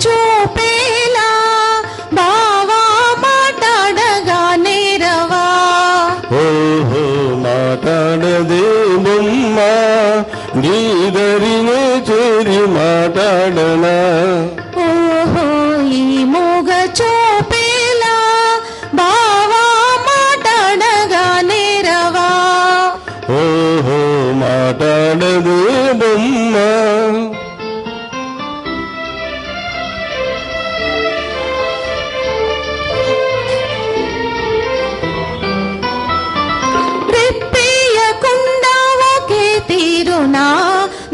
చూపేలా బావా మాట్లాడగా నేరవా. ఓహో మాట్లాడదే బొమ్మ నీదరినే చేరి మాట్లాడనా. ఓహో ఈ మూగ చూపేలా బావా మాట్లాడగా నేరవా. ఓహో మాట్లాడదే బొమ్మ. రెప్పేయకుండా ఒకే తీరునా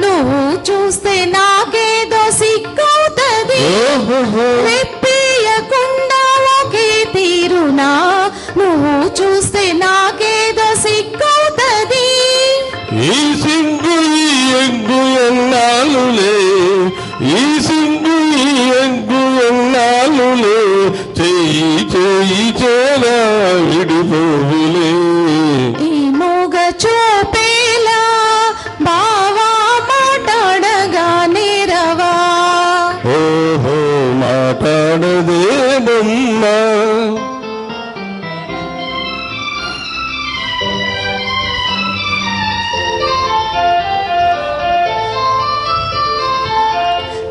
నువ్వు చూస్తే నాకేదో సిగ్గవుతది. రెప్పేయకుండా ఒకే తీరునా నువ్వు చూస్తే నాకేదో సిగ్గవుతది. ఈ సిగ్గు ఈ ఎగ్గు ఎన్నాళ్ళులే, ఈ సిగ్గు ఈ ఎగ్గు ఎన్నాళ్ళులే, చెయ్యి చెయ్యి చేరా విడిపోవులే. ఈ మూగ చూపేలా బావా మాట్లాడగా నేరవా. ఓహో మాట్లాడదే బొమ్మ.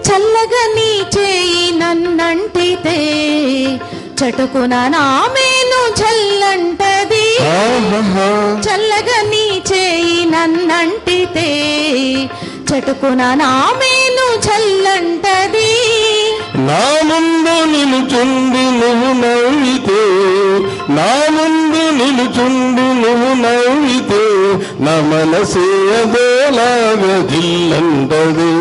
చల్లగా నీ చేయి నన్నంటితే చటుకున నా మేను జల్లంటది. చల్లగా నీ చేయి నన్నంటితే చటుకున నా మేను జల్లంటది. నా ముందు నిలుచుండి నువ్వు నవ్వితే, నా ముందు నిలుచుండి నువ్వు నవ్వితే నా మనసే అదోలాగా జిల్లంటది.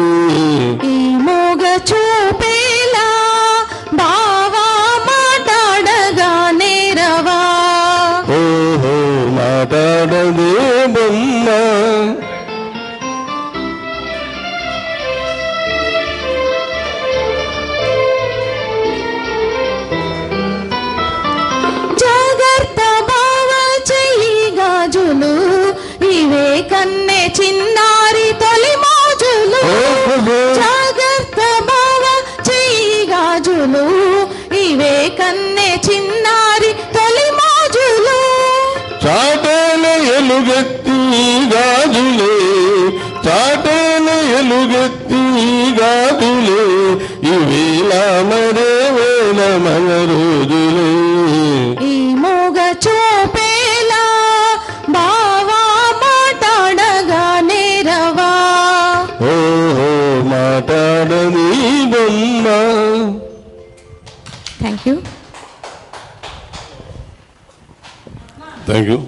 ఈ మూగ చూపేలా బావా మాట్లాడగా నేరవా. ఓహో మాట్లాడదే బొమ్మ. జాగ్రత్త బావా చెయ్యి గాజులు ఇవే కన్నే చిన్నారి తొలి మోజులు. జాగ్రత్త బావా చెయ్యి గాజులు ఇవే కన్నే చిన్నారి తొలి మోజులు. చాటేల ఎలుగెత్తి గాజులే, చాటేల ఎలుగెత్తి గాజులే, ఇవేళ మరే వేళ మన రోజులే. ఈ మూగ చూపేలా బావా మాట్లాడగా నేరవా. ఓహో మాట్లాడని బొమ్మ. Thank you. Thank you.